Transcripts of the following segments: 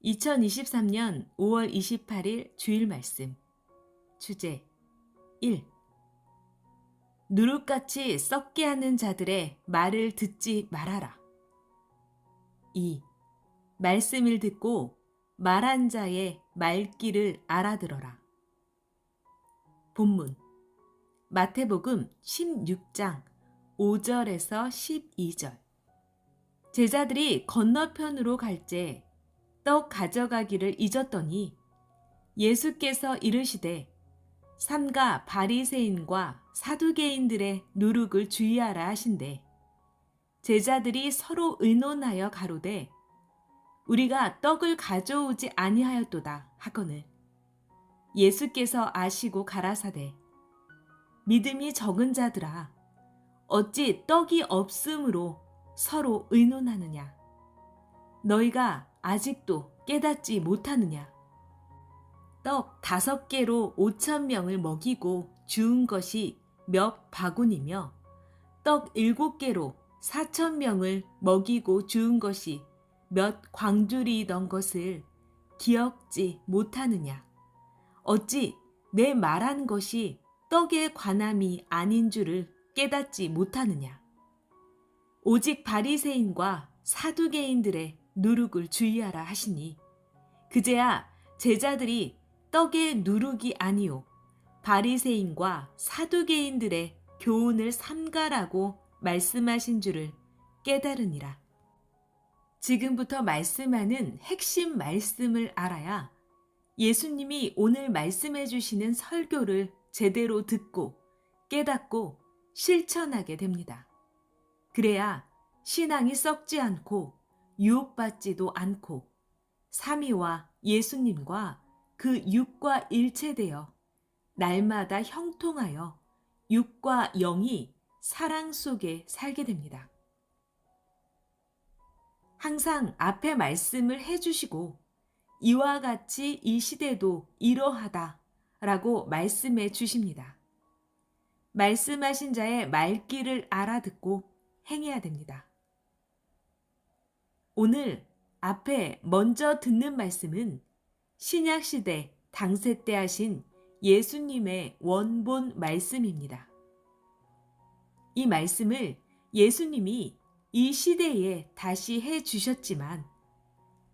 2023년 5월 28일 주일 말씀. 주제 1. 누룩같이 썩게 하는 자들의 말을 듣지 말아라. 2. 말씀을 듣고 말한 자의 말귀를 알아들어라. 본문 마태복음 16장 5절에서 12절. 제자들이 건너편으로 갈째 떡 가져가기를 잊었더니 예수께서 이르시되 삼가 바리새인과 사두개인들의 누룩을 주의하라 하신대. 제자들이 서로 의논하여 가로되 우리가 떡을 가져오지 아니하였도다 하거늘 예수께서 아시고 가라사대 믿음이 적은 자들아 어찌 떡이 없으므로 서로 의논하느냐 너희가 아직도 깨닫지 못하느냐 떡 5개로 5,000명을 먹이고 주운 것이 몇 바구니며 떡 7개로 4,000명을 먹이고 주운 것이 몇 광주리이던 것을 기억지 못하느냐 어찌 내 말한 것이 떡의 관함이 아닌 줄을 깨닫지 못하느냐 오직 바리새인과 사두개인들의 누룩을 주의하라 하시니 그제야 제자들이 떡의 누룩이 아니요 바리새인과 사두개인들의 교훈을 삼가라고 말씀하신 줄을 깨달으니라. 지금부터 말씀하는 핵심 말씀을 알아야 예수님이 오늘 말씀해 주시는 설교를 제대로 듣고 깨닫고 실천하게 됩니다. 그래야 신앙이 썩지 않고 유혹받지도 않고 삼위와 예수님과 그 육과 일체되어 날마다 형통하여 육과 영이 사랑 속에 살게 됩니다. 항상 앞에 말씀을 해주시고 이와 같이 이 시대도 이러하다 라고 말씀해 주십니다. 말씀하신 자의 말귀를 알아듣고 행해야 됩니다. 오늘 앞에 먼저 듣는 말씀은 신약시대 당세 때 하신 예수님의 원본 말씀입니다. 이 말씀을 예수님이 이 시대에 다시 해 주셨지만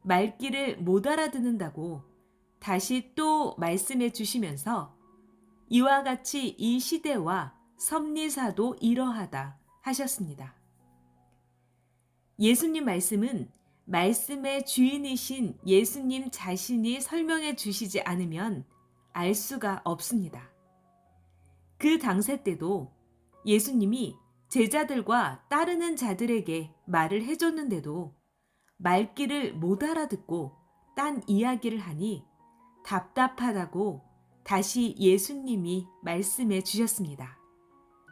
말귀를 못 알아듣는다고 다시 또 말씀해 주시면서 이와 같이 이 시대와 섭리사도 이러하다 하셨습니다. 예수님 말씀은 말씀의 주인이신 예수님 자신이 설명해 주시지 않으면 알 수가 없습니다. 그 당세 때도 예수님이 제자들과 따르는 자들에게 말을 해줬는데도 말귀를 못 알아듣고 딴 이야기를 하니 답답하다고 다시 예수님이 말씀해 주셨습니다.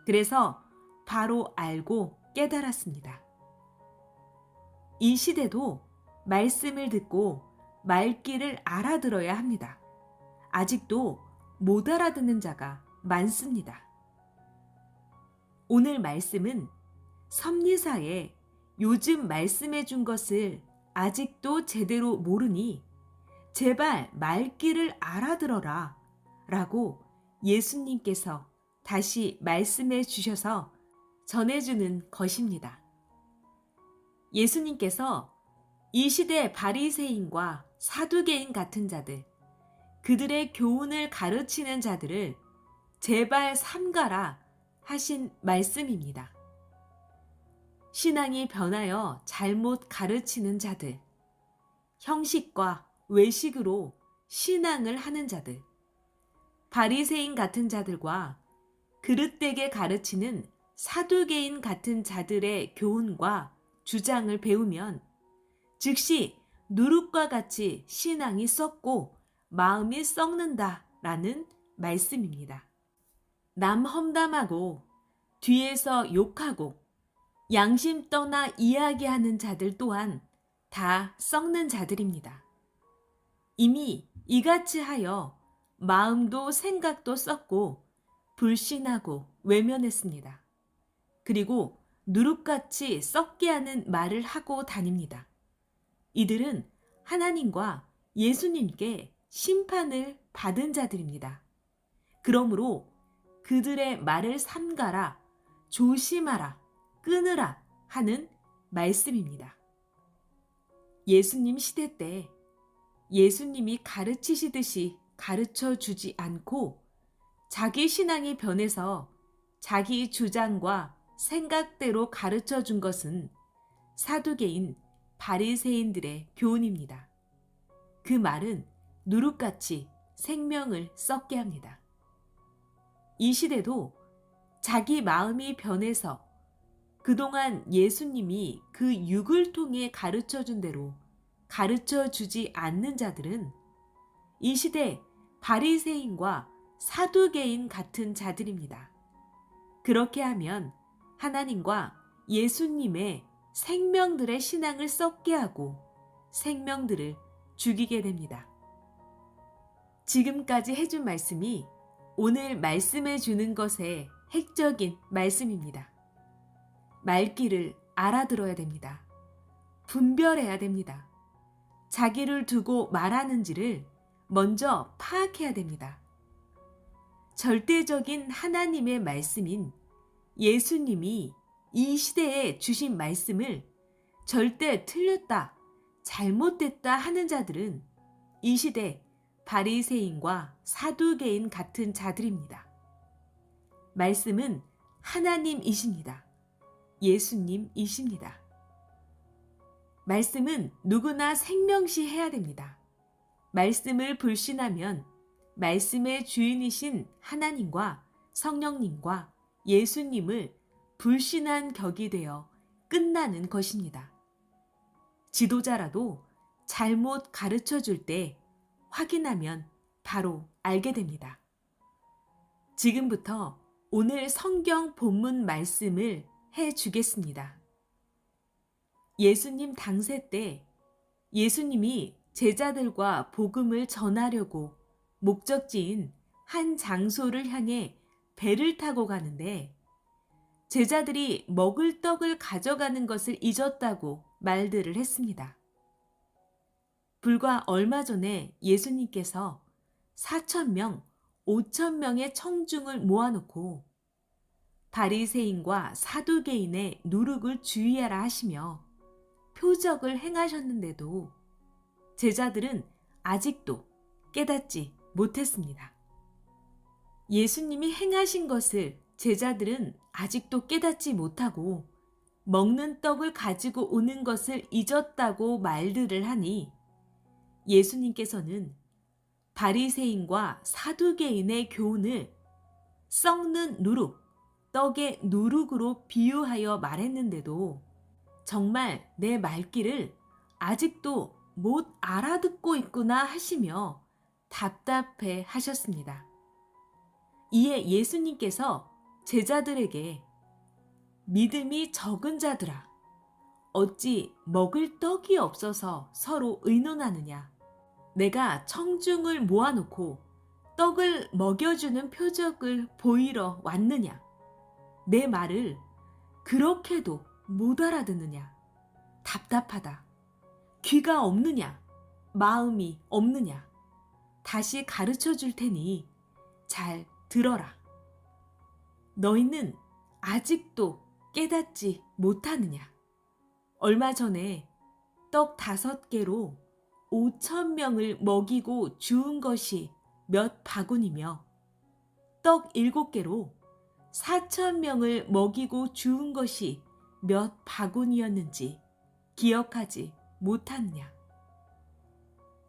그래서 바로 알고 깨달았습니다. 이 시대도 말씀을 듣고 말귀를 알아들어야 합니다. 아직도 못 알아듣는 자가 많습니다. 오늘 말씀은 섭리사에 요즘 말씀해 준 것을 아직도 제대로 모르니 제발 말귀를 알아들어라 라고 예수님께서 다시 말씀해 주셔서 전해주는 것입니다. 예수님께서 이 시대 바리새인과 사두개인 같은 자들, 그들의 교훈을 가르치는 자들을 제발 삼가라 하신 말씀입니다. 신앙이 변하여 잘못 가르치는 자들, 형식과 외식으로 신앙을 하는 자들, 바리새인 같은 자들과 그릇되게 가르치는 사두개인 같은 자들의 교훈과 주장을 배우면 즉시 누룩과 같이 신앙이 썩고 마음이 썩는다라는 말씀입니다. 남 험담하고 뒤에서 욕하고 양심 떠나 이야기하는 자들 또한 다 썩는 자들입니다. 이미 이같이 하여 마음도 생각도 썩고 불신하고 외면했습니다. 그리고 누룩같이 썩게 하는 말을 하고 다닙니다. 이들은 하나님과 예수님께 심판을 받은 자들입니다. 그러므로 그들의 말을 삼가라, 조심하라, 끊으라 하는 말씀입니다. 예수님 시대 때 예수님이 가르치시듯이 가르쳐 주지 않고 자기 신앙이 변해서 자기 주장과 생각대로 가르쳐 준 것은 사두개인 바리새인들의 교훈입니다. 그 말은 누룩같이 생명을 썩게 합니다. 이 시대도 자기 마음이 변해서 그동안 예수님이 그 육을 통해 가르쳐 준 대로 가르쳐 주지 않는 자들은 이 시대 바리새인과 사두개인 같은 자들입니다. 그렇게 하면 하나님과 예수님의 생명들의 신앙을 썩게 하고 생명들을 죽이게 됩니다. 지금까지 해준 말씀이 오늘 말씀해 주는 것의 핵적인 말씀입니다. 말귀를 알아들어야 됩니다. 분별해야 됩니다. 자기를 두고 말하는지를 먼저 파악해야 됩니다. 절대적인 하나님의 말씀인 예수님이 이 시대에 주신 말씀을 절대 틀렸다, 잘못됐다 하는 자들은 이 시대 바리새인과 사두개인 같은 자들입니다. 말씀은 하나님이십니다. 예수님이십니다. 말씀은 누구나 생명시해야 됩니다. 말씀을 불신하면 말씀의 주인이신 하나님과 성령님과 예수님을 불신한 격이 되어 끝나는 것입니다. 지도자라도 잘못 가르쳐 줄 때 확인하면 바로 알게 됩니다. 지금부터 오늘 성경 본문 말씀을 해 주겠습니다. 예수님 당세 때 예수님이 제자들과 복음을 전하려고 목적지인 한 장소를 향해 배를 타고 가는데 제자들이 먹을 떡을 가져가는 것을 잊었다고 말들을 했습니다. 불과 얼마 전에 예수님께서 4,000명, 5,000명의 청중을 모아놓고 바리새인과 사두개인의 누룩을 주의하라 하시며 표적을 행하셨는데도 제자들은 아직도 깨닫지 못했습니다. 예수님이 행하신 것을 제자들은 아직도 깨닫지 못하고 먹는 떡을 가지고 오는 것을 잊었다고 말들을 하니 예수님께서는 바리새인과 사두개인의 교훈을 썩는 누룩, 떡의 누룩으로 비유하여 말했는데도 정말 내 말귀를 아직도 못 알아듣고 있구나 하시며 답답해 하셨습니다. 이에 예수님께서 제자들에게 믿음이 적은 자들아, 어찌 먹을 떡이 없어서 서로 의논하느냐? 내가 청중을 모아놓고 떡을 먹여주는 표적을 보이러 왔느냐? 내 말을 그렇게도 못 알아듣느냐? 답답하다. 귀가 없느냐? 마음이 없느냐? 다시 가르쳐 줄 테니 잘 들어라. 너희는 아직도 깨닫지 못하느냐? 얼마 전에 떡 5개로 5,000명을 먹이고 주운 것이 몇 바구니며 떡 7개로 4,000명을 먹이고 주운 것이 몇 바구니였는지 기억하지 못하느냐?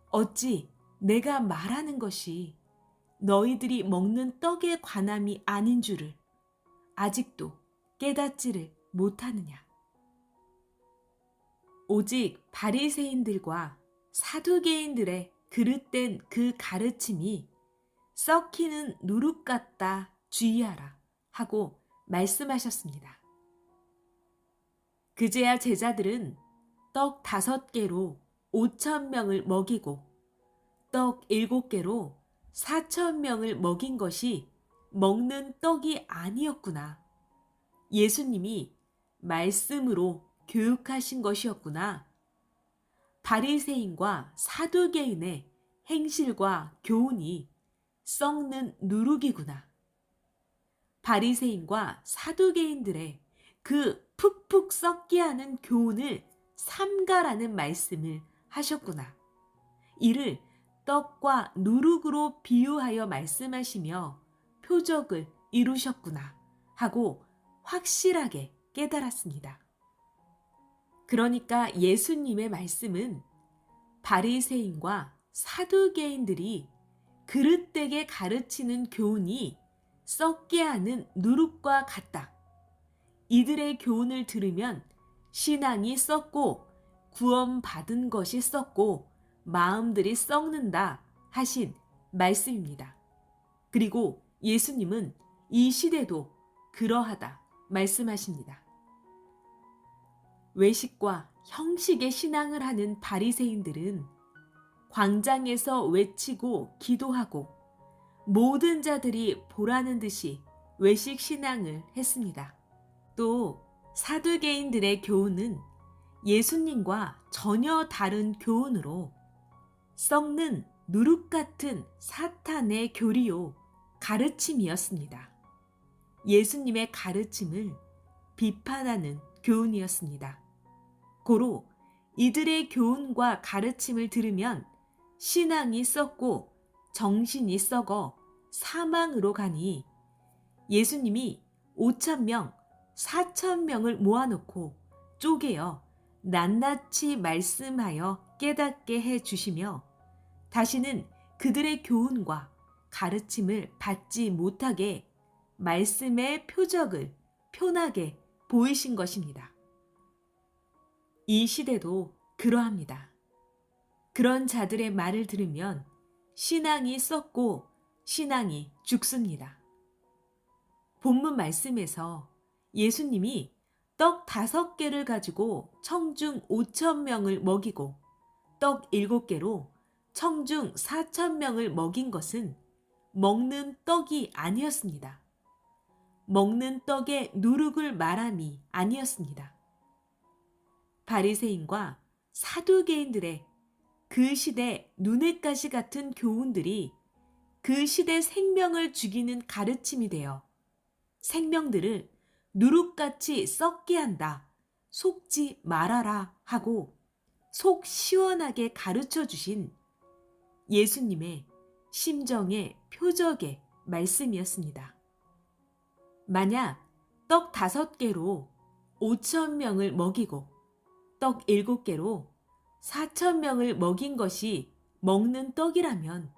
어찌 내가 말하는 것이 너희들이 먹는 떡의 관함이 아닌 줄을 아직도 깨닫지를 못하느냐? 오직 바리새인들과 사두개인들의 그릇된 그 가르침이 썩히는 누룩 같다 주의하라 하고 말씀하셨습니다. 그제야 제자들은 떡 5개로 5,000명을 먹이고 떡 7개로 4,000명을 먹인 것이 먹는 떡이 아니었구나. 예수님이 말씀으로 교육하신 것이었구나. 바리새인과 사두개인의 행실과 교훈이 썩는 누룩이구나. 바리새인과 사두개인들의 그 푹푹 썩게 하는 교훈을 삼가라는 말씀을 하셨구나. 이를 떡과 누룩으로 비유하여 말씀하시며 표적을 이루셨구나 하고 확실하게 깨달았습니다. 그러니까 예수님의 말씀은 바리새인과 사두개인들이 그릇되게 가르치는 교훈이 썩게 하는 누룩과 같다. 이들의 교훈을 들으면 신앙이 썩고 구원받은 것이 썩고 마음들이 썩는다 하신 말씀입니다. 그리고 예수님은 이 시대도 그러하다 말씀하십니다. 외식과 형식의 신앙을 하는 바리새인들은 광장에서 외치고 기도하고 모든 자들이 보라는 듯이 외식 신앙을 했습니다. 또 사두개인들의 교훈은 예수님과 전혀 다른 교훈으로 썩는 누룩 같은 사탄의 교리요 가르침이었습니다. 예수님의 가르침을 비판하는 교훈이었습니다. 고로 이들의 교훈과 가르침을 들으면 신앙이 썩고 정신이 썩어 사망으로 가니 예수님이 5,000명, 4,000명을 모아놓고 쪼개어 낱낱이 말씀하여 깨닫게 해주시며 다시는 그들의 교훈과 가르침을 받지 못하게 말씀의 표적을 표나게 보이신 것입니다. 이 시대도 그러합니다. 그런 자들의 말을 들으면 신앙이 썩고 신앙이 죽습니다. 본문 말씀에서 예수님이 떡 5개를 가지고 청중 5,000명을 먹이고 떡 7개로 청중 4,000명을 먹인 것은 먹는 떡이 아니었습니다. 먹는 떡의 누룩을 말함이 아니었습니다. 바리새인과 사두개인들의 그 시대 눈엣가시 같은 교훈들이 그 시대 생명을 죽이는 가르침이 되어 생명들을 누룩같이 썩게 한다, 속지 말아라 하고 속 시원하게 가르쳐 주신 예수님의 심정의 표적의 말씀이었습니다. 만약 떡 5개로 5,000명을 먹이고 떡 7개로 4,000명을 먹인 것이 먹는 떡이라면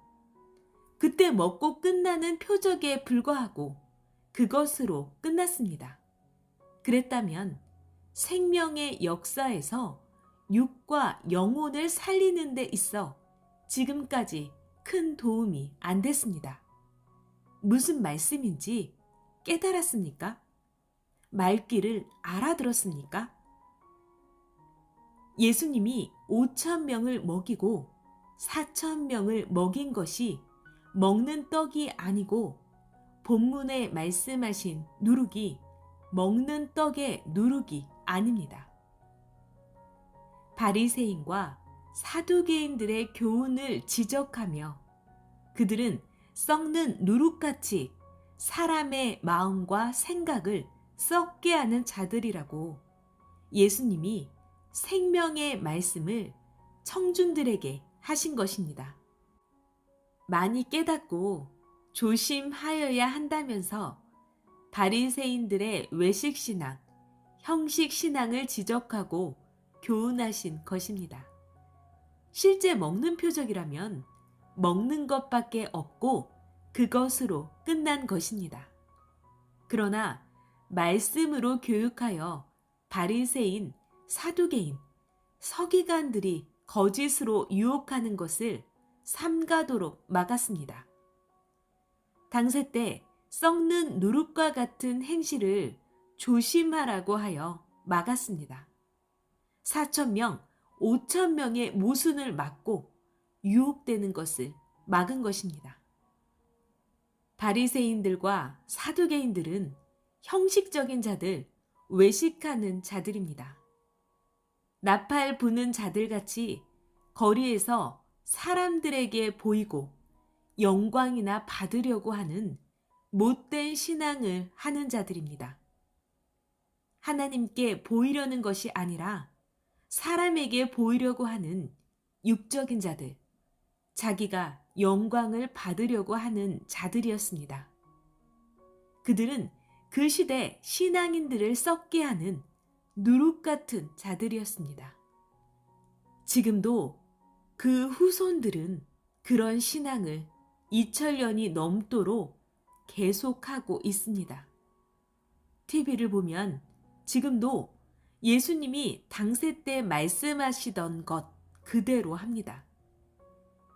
그때 먹고 끝나는 표적에 불과하고 그것으로 끝났습니다. 그랬다면 생명의 역사에서 육과 영혼을 살리는 데 있어 지금까지 큰 도움이 안 됐습니다. 무슨 말씀인지 깨달았습니까? 말귀를 알아들었습니까? 예수님이 5,000명을 먹이고 4,000명을 먹인 것이 먹는 떡이 아니고 본문에 말씀하신 누룩이 먹는 떡의 누룩이 아닙니다. 바리새인과 사두개인들의 교훈을 지적하며 그들은 썩는 누룩같이 사람의 마음과 생각을 썩게 하는 자들이라고 예수님이 생명의 말씀을 청중들에게 하신 것입니다. 많이 깨닫고 조심하여야 한다면서 바리새인들의 외식신앙, 형식신앙을 지적하고 교훈하신 것입니다. 실제 먹는 표적이라면 먹는 것밖에 없고 그것으로 끝난 것입니다. 그러나 말씀으로 교육하여 바리새인, 사두개인, 서기관들이 거짓으로 유혹하는 것을 삼가도록 막았습니다. 당세 때 썩는 누룩과 같은 행실을 조심하라고 하여 막았습니다. 4,000명, 5,000명의 모순을 막고 유혹되는 것을 막은 것입니다. 바리새인들과 사두개인들은 형식적인 자들, 외식하는 자들입니다. 나팔 부는 자들같이 거리에서 사람들에게 보이고 영광이나 받으려고 하는 못된 신앙을 하는 자들입니다. 하나님께 보이려는 것이 아니라 사람에게 보이려고 하는 육적인 자들, 자기가 영광을 받으려고 하는 자들이었습니다. 그들은 그 시대 신앙인들을 썩게 하는 누룩 같은 자들이었습니다. 지금도 그 후손들은 그런 신앙을 2000년이 넘도록 계속하고 있습니다. TV를 보면 지금도 예수님이 당세 때 말씀하시던 것 그대로 합니다.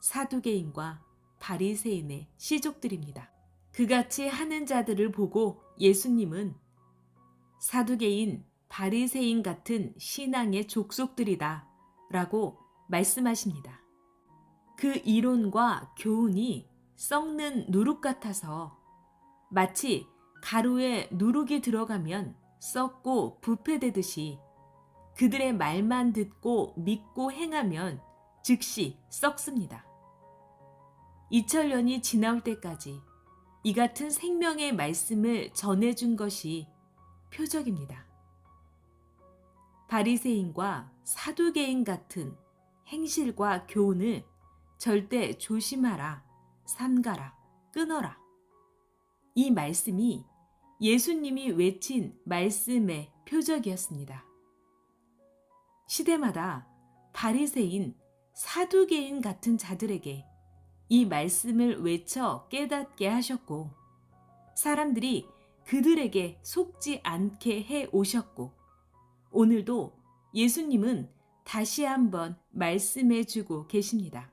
사두개인과 바리새인의 시족들입니다. 그같이 하는 자들을 보고 예수님은 사두개인, 바리새인 같은 신앙의 족속들이다 라고 말씀하십니다. 그 이론과 교훈이 썩는 누룩 같아서 마치 가루에 누룩이 들어가면 썩고 부패되듯이 그들의 말만 듣고 믿고 행하면 즉시 썩습니다. 2000년이 지나올 때까지 이 같은 생명의 말씀을 전해준 것이 표적입니다. 바리새인과 사두개인 같은 행실과 교훈을 절대 조심하라, 삼가라, 끊어라. 이 말씀이 예수님이 외친 말씀의 표적이었습니다. 시대마다 바리새인, 사두개인 같은 자들에게 이 말씀을 외쳐 깨닫게 하셨고 사람들이 그들에게 속지 않게 해 오셨고 오늘도 예수님은 다시 한번 말씀해 주고 계십니다.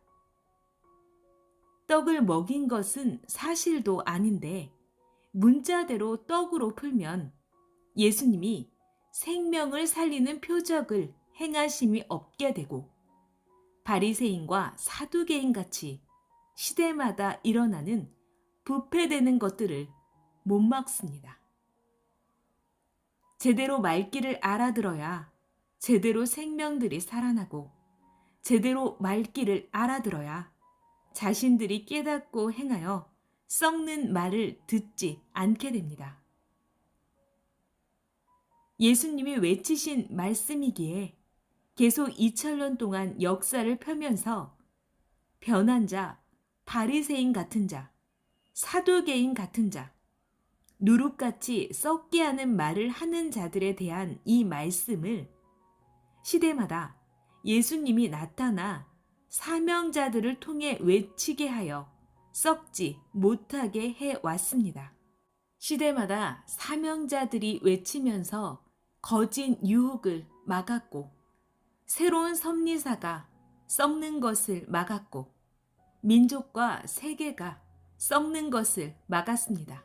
떡을 먹인 것은 사실도 아닌데 문자대로 떡으로 풀면 예수님이 생명을 살리는 표적을 행하심이 없게 되고 바리새인과 사두개인 같이 시대마다 일어나는 부패되는 것들을 못 막습니다. 제대로 말귀를 알아들어야 제대로 생명들이 살아나고 제대로 말귀를 알아들어야 자신들이 깨닫고 행하여 썩는 말을 듣지 않게 됩니다. 예수님이 외치신 말씀이기에 계속 2000년 동안 역사를 펴면서 변한 자, 바리새인 같은 자, 사두개인 같은 자, 누룩같이 썩게 하는 말을 하는 자들에 대한 이 말씀을 시대마다 예수님이 나타나 사명자들을 통해 외치게 하여 썩지 못하게 해왔습니다. 시대마다 사명자들이 외치면서 거짓 유혹을 막았고 새로운 섭리사가 썩는 것을 막았고 민족과 세계가 썩는 것을 막았습니다.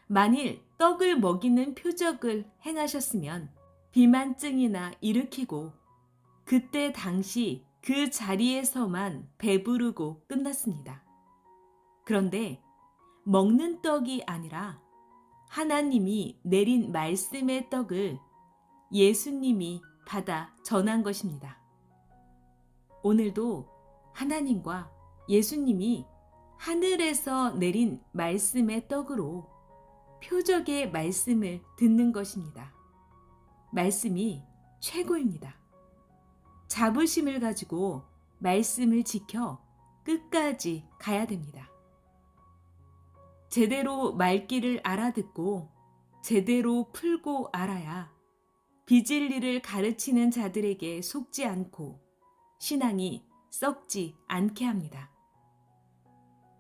만일 떡을 먹이는 표적을 행하셨으면 비만증이나 일으키고 그때 당시 그 자리에서만 배부르고 끝났습니다. 그런데 먹는 떡이 아니라 하나님이 내린 말씀의 떡을 예수님이 받아 전한 것입니다. 오늘도 하나님과 예수님이 하늘에서 내린 말씀의 떡으로 표적의 말씀을 듣는 것입니다. 말씀이 최고입니다. 자부심을 가지고 말씀을 지켜 끝까지 가야 됩니다. 제대로 말귀를 알아듣고 제대로 풀고 알아야 비진리를 가르치는 자들에게 속지 않고 신앙이 썩지 않게 합니다.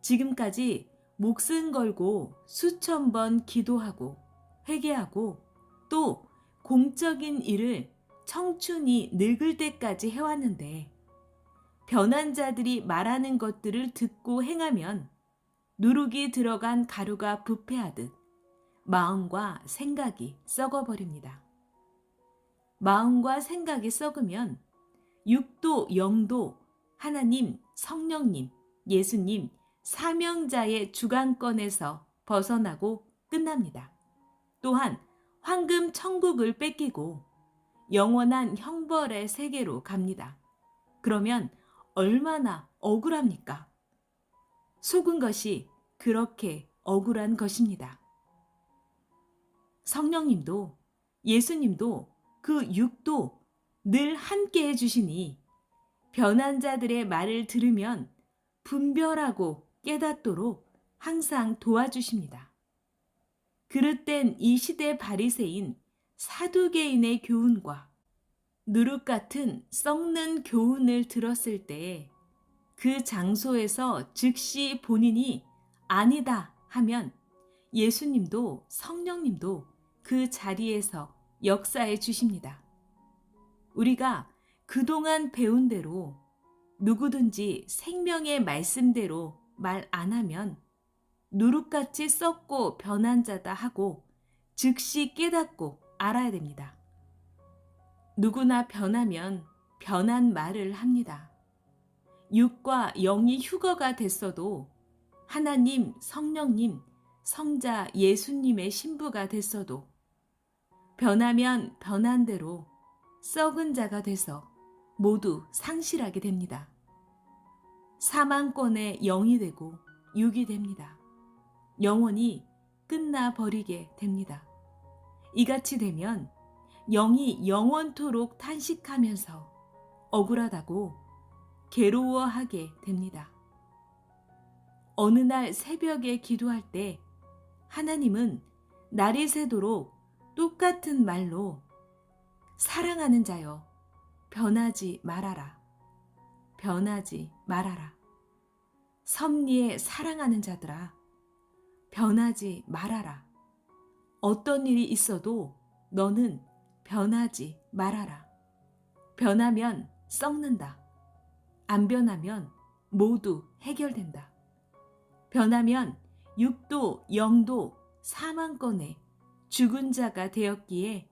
지금까지 목숨 걸고 수천 번 기도하고 회개하고 또 공적인 일을 청춘이 늙을 때까지 해왔는데 변한 자들이 말하는 것들을 듣고 행하면 누룩이 들어간 가루가 부패하듯 마음과 생각이 썩어버립니다. 마음과 생각이 썩으면 육도 영도 하나님, 성령님, 예수님, 사명자의 주관권에서 벗어나고 끝납니다. 또한 황금 천국을 뺏기고 영원한 형벌의 세계로 갑니다. 그러면 얼마나 억울합니까? 속은 것이 그렇게 억울한 것입니다. 성령님도 예수님도 그 육도 늘 함께 해주시니 변한 자들의 말을 들으면 분별하고 깨닫도록 항상 도와주십니다. 그릇된 이 시대 바리새인 사두개인의 교훈과 누룩 같은 썩는 교훈을 들었을 때 그 장소에서 즉시 본인이 아니다 하면 예수님도 성령님도 그 자리에서 역사해 주십니다. 우리가 그동안 배운 대로 누구든지 생명의 말씀대로 말 안 하면 누룩같이 썩고 변한 자다 하고 즉시 깨닫고 알아야 됩니다. 누구나 변하면 변한 말을 합니다. 육과 영이 휴거가 됐어도 하나님, 성령님, 성자 예수님의 신부가 됐어도 변하면 변한 대로 썩은 자가 돼서 모두 상실하게 됩니다. 사망권의 영이 되고 육이 됩니다. 영원히 끝나버리게 됩니다. 이같이 되면 영이 영원토록 탄식하면서 억울하다고 괴로워하게 됩니다. 어느 날 새벽에 기도할 때 하나님은 날이 새도록 똑같은 말로 사랑하는 자여 변하지 말아라. 변하지 말아라. 섭리에 사랑하는 자들아 변하지 말아라. 어떤 일이 있어도 너는 변하지 말아라. 변하면 썩는다. 안 변하면 모두 해결된다. 변하면 육도 영도 사망권에 죽은 자가 되었기에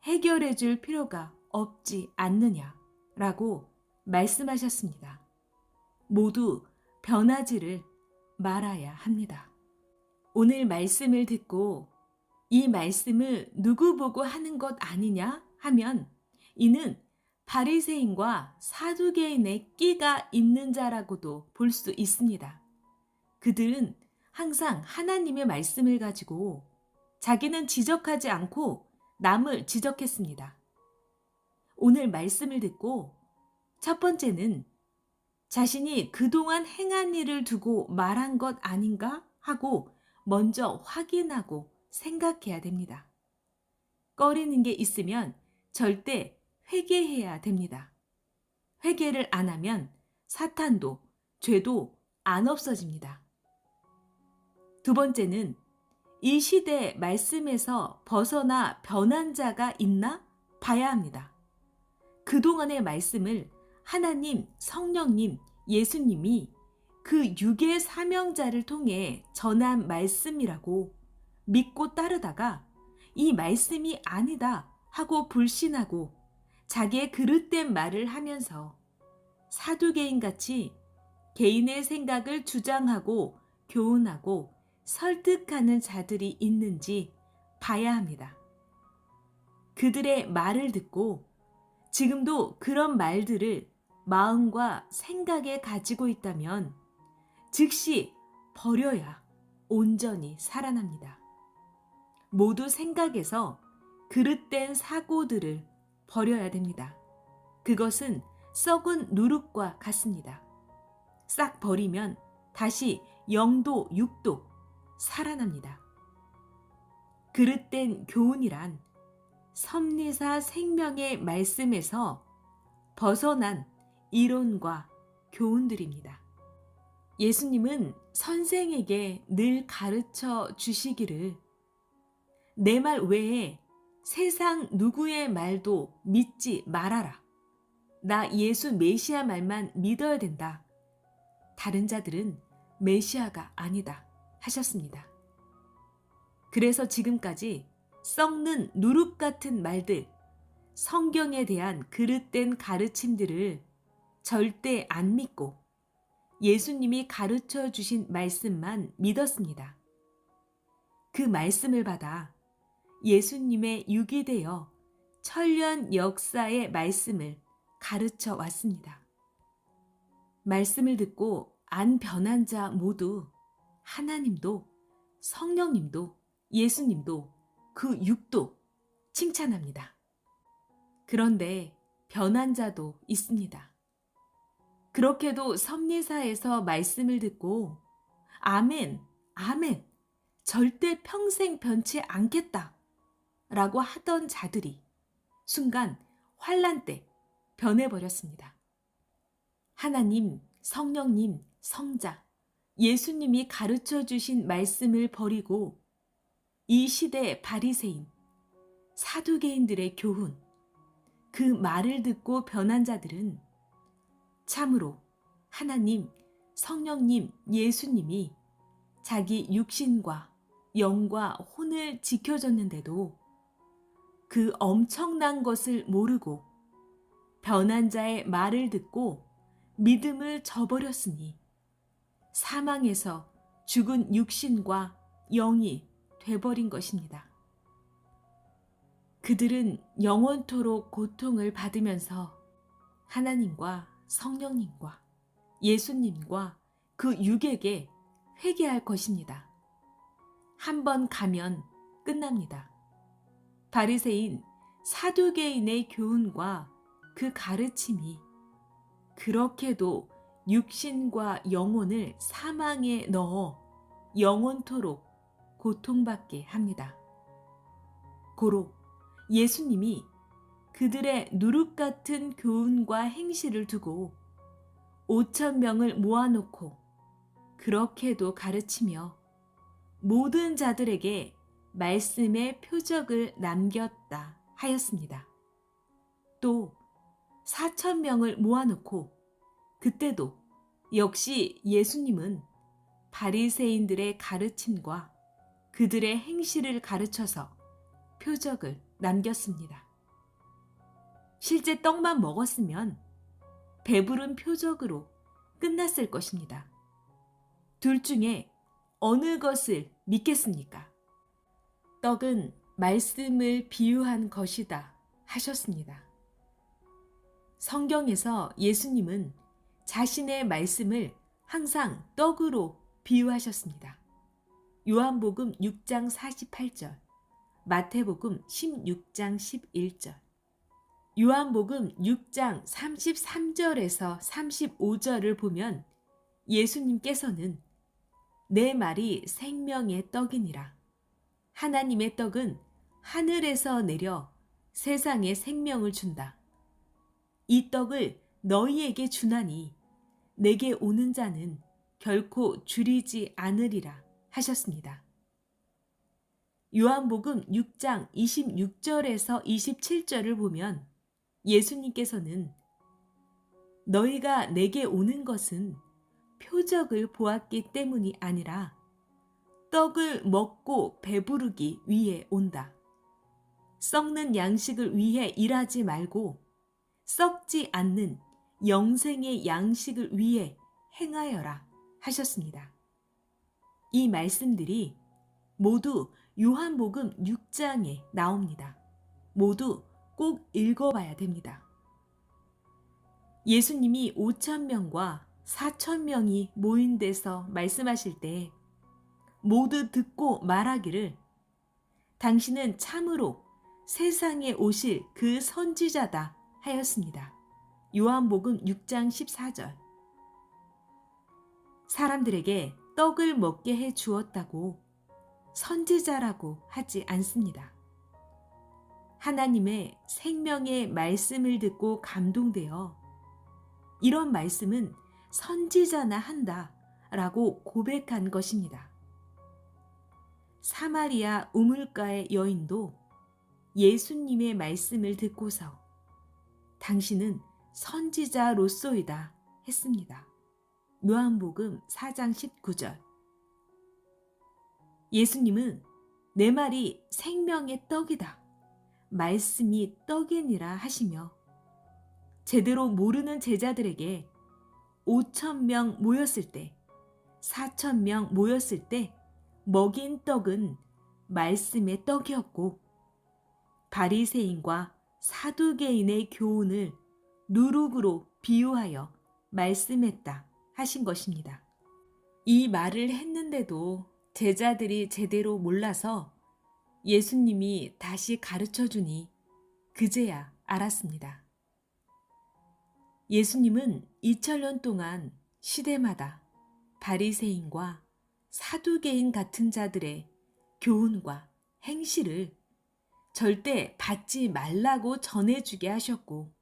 해결해 줄 필요가 없지 않느냐라고 말씀하셨습니다. 모두 변하지를 말아야 합니다. 오늘 말씀을 듣고 이 말씀을 누구 보고 하는 것 아니냐 하면 이는 바리새인과 사두개인의 끼가 있는 자라고도 볼 수 있습니다. 그들은 항상 하나님의 말씀을 가지고 자기는 지적하지 않고 남을 지적했습니다. 오늘 말씀을 듣고 첫 번째는 자신이 그동안 행한 일을 두고 말한 것 아닌가 하고 먼저 확인하고 생각해야 됩니다. 꺼리는 게 있으면 절대 회개해야 됩니다. 회개를 안 하면 사탄도 죄도 안 없어집니다. 두 번째는 이 시대 말씀에서 벗어나 변한 자가 있나 봐야 합니다. 그동안의 말씀을 하나님, 성령님, 예수님이 그 육의 사명자를 통해 전한 말씀이라고 믿고 따르다가 이 말씀이 아니다 하고 불신하고 자기의 그릇된 말을 하면서 사두개인같이 개인의 생각을 주장하고 교훈하고 설득하는 자들이 있는지 봐야 합니다. 그들의 말을 듣고 지금도 그런 말들을 마음과 생각에 가지고 있다면 즉시 버려야 온전히 살아납니다. 모두 생각에서 그릇된 사고들을 버려야 됩니다. 그것은 썩은 누룩과 같습니다. 싹 버리면 다시 영도 육도 살아납니다. 그릇된 교훈이란 섭리사 생명의 말씀에서 벗어난 이론과 교훈들입니다. 예수님은 선생에게 늘 가르쳐 주시기를 내 말 외에 세상 누구의 말도 믿지 말아라. 나 예수 메시아 말만 믿어야 된다. 다른 자들은 메시아가 아니다 하셨습니다. 그래서 지금까지 썩는 누룩 같은 말들, 성경에 대한 그릇된 가르침들을 절대 안 믿고 예수님이 가르쳐 주신 말씀만 믿었습니다. 그 말씀을 받아 예수님의 육이 되어 천년 역사의 말씀을 가르쳐 왔습니다. 말씀을 듣고 안 변한 자 모두 하나님도 성령님도 예수님도 그 육도 칭찬합니다. 그런데 변한 자도 있습니다. 그렇게도 섭리사에서 말씀을 듣고 아멘, 아멘, 절대 평생 변치 않겠다 라고 하던 자들이 순간 환란 때 변해버렸습니다. 하나님, 성령님, 성자, 예수님이 가르쳐 주신 말씀을 버리고 이 시대 바리새인, 사두개인들의 교훈, 그 말을 듣고 변한 자들은 참으로 하나님, 성령님, 예수님이 자기 육신과 영과 혼을 지켜줬는데도 그 엄청난 것을 모르고 변한 자의 말을 듣고 믿음을 저버렸으니 사망에서 죽은 육신과 영이 돼버린 것입니다. 그들은 영원토록 고통을 받으면서 하나님과 성령님과 예수님과 그 육에게 회개할 것입니다. 한 번 가면 끝납니다. 바리새인, 사두개인의 교훈과 그 가르침이 그렇게도 육신과 영혼을 사망에 넣어 영원토록 고통받게 합니다. 고로 예수님이 그들의 누룩 같은 교훈과 행실을 두고 5,000명을 모아놓고 그렇게도 가르치며 모든 자들에게 말씀의 표적을 남겼다 하였습니다. 또 4,000명을 모아놓고 그때도 역시 예수님은 바리새인들의 가르침과 그들의 행실을 가르쳐서 표적을 남겼습니다. 실제 떡만 먹었으면 배부른 표적으로 끝났을 것입니다. 둘 중에 어느 것을 믿겠습니까? 떡은 말씀을 비유한 것이다 하셨습니다. 성경에서 예수님은 자신의 말씀을 항상 떡으로 비유하셨습니다. 요한복음 6장 48절, 마태복음 16장 11절, 요한복음 6장 33절에서 35절을 보면 예수님께서는 내 말이 생명의 떡이니라. 하나님의 떡은 하늘에서 내려 세상에 생명을 준다. 이 떡을 너희에게 주나니 내게 오는 자는 결코 줄이지 않으리라 하셨습니다. 요한복음 6장 26절에서 27절을 보면 예수님께서는 너희가 내게 오는 것은 표적을 보았기 때문이 아니라 떡을 먹고 배부르기 위해 온다. 썩는 양식을 위해 일하지 말고 썩지 않는 영생의 양식을 위해 행하여라 하셨습니다. 이 말씀들이 모두 요한복음 6장에 나옵니다. 모두 꼭 읽어봐야 됩니다. 예수님이 5,000명과 4,000명이 모인 데서 말씀하실 때 모두 듣고 말하기를 당신은 참으로 세상에 오실 그 선지자다 하였습니다. 요한복음 6장 14절. 사람들에게 떡을 먹게 해 주었다고 선지자라고 하지 않습니다. 하나님의 생명의 말씀을 듣고 감동되어 이런 말씀은 선지자나 한다 라고 고백한 것입니다. 사마리아 우물가의 여인도 예수님의 말씀을 듣고서 당신은 선지자로소이다 했습니다. 요한복음 4장 19절. 예수님은 내 말이 생명의 떡이다. 말씀이 떡이니라 하시며 제대로 모르는 제자들에게 5,000명 모였을 때 4,000명 모였을 때 먹인 떡은 말씀의 떡이었고 바리새인과 사두개인의 교훈을 누룩으로 비유하여 말씀했다 하신 것입니다. 이 말을 했는데도 제자들이 제대로 몰라서 예수님이 다시 가르쳐 주니 그제야 알았습니다. 예수님은 2000년 동안 시대마다 바리새인과 사두개인 같은 자들의 교훈과 행실을 절대 받지 말라고 전해주게 하셨고,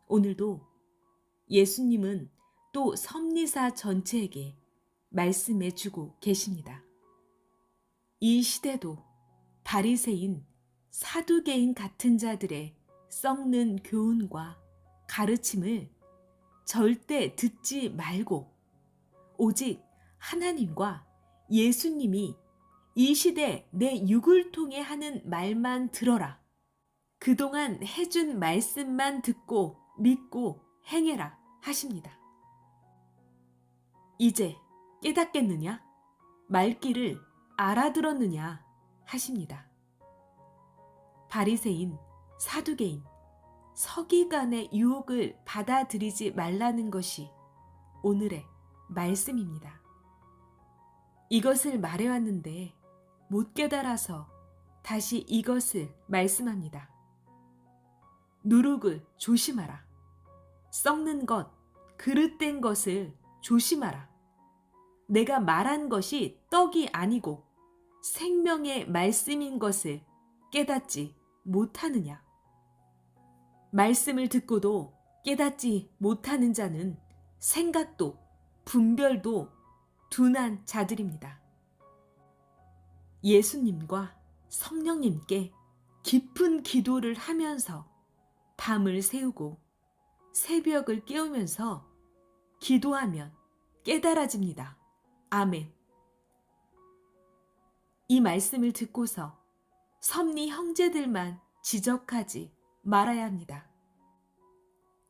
오늘도 예수님은 또 섭리사 전체에게 말씀해 주고 계십니다. 이 시대도 바리새인, 사두개인 같은 자들의 썩는 교훈과 가르침을 절대 듣지 말고 오직 하나님과 예수님이 이 시대 내 육을 통해 하는 말만 들어라. 그동안 해준 말씀만 듣고 믿고 행해라 하십니다. 이제 깨닫겠느냐? 말귀를 알아들었느냐 하십니다. 바리새인, 사두개인, 서기관의 유혹을 받아들이지 말라는 것이 오늘의 말씀입니다. 이것을 말해왔는데 못 깨달아서 다시 이것을 말씀합니다. 누룩을 조심하라. 썩는 것, 그릇된 것을 조심하라. 내가 말한 것이 떡이 아니고 생명의 말씀인 것을 깨닫지 못하느냐. 말씀을 듣고도 깨닫지 못하는 자는 생각도 분별도 둔한 자들입니다. 예수님과 성령님께 깊은 기도를 하면서 밤을 새우고 새벽을 깨우면서 기도하면 깨달아집니다. 아멘. 이 말씀을 듣고서 섭리 형제들만 지적하지 말아야 합니다.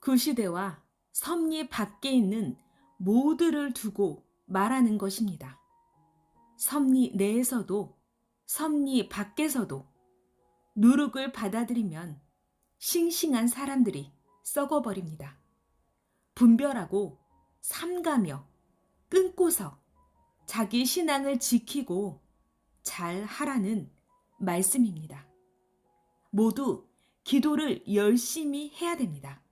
구시대와 섭리 밖에 있는 모두를 두고 말하는 것입니다. 섭리 내에서도 섭리 밖에서도 누룩을 받아들이면 싱싱한 사람들이 썩어버립니다. 분별하고 삼가며 끊고서 자기 신앙을 지키고 잘 하라는 말씀입니다. 모두 기도를 열심히 해야 됩니다.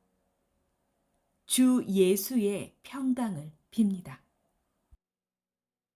주 예수의 평강을 빕니다.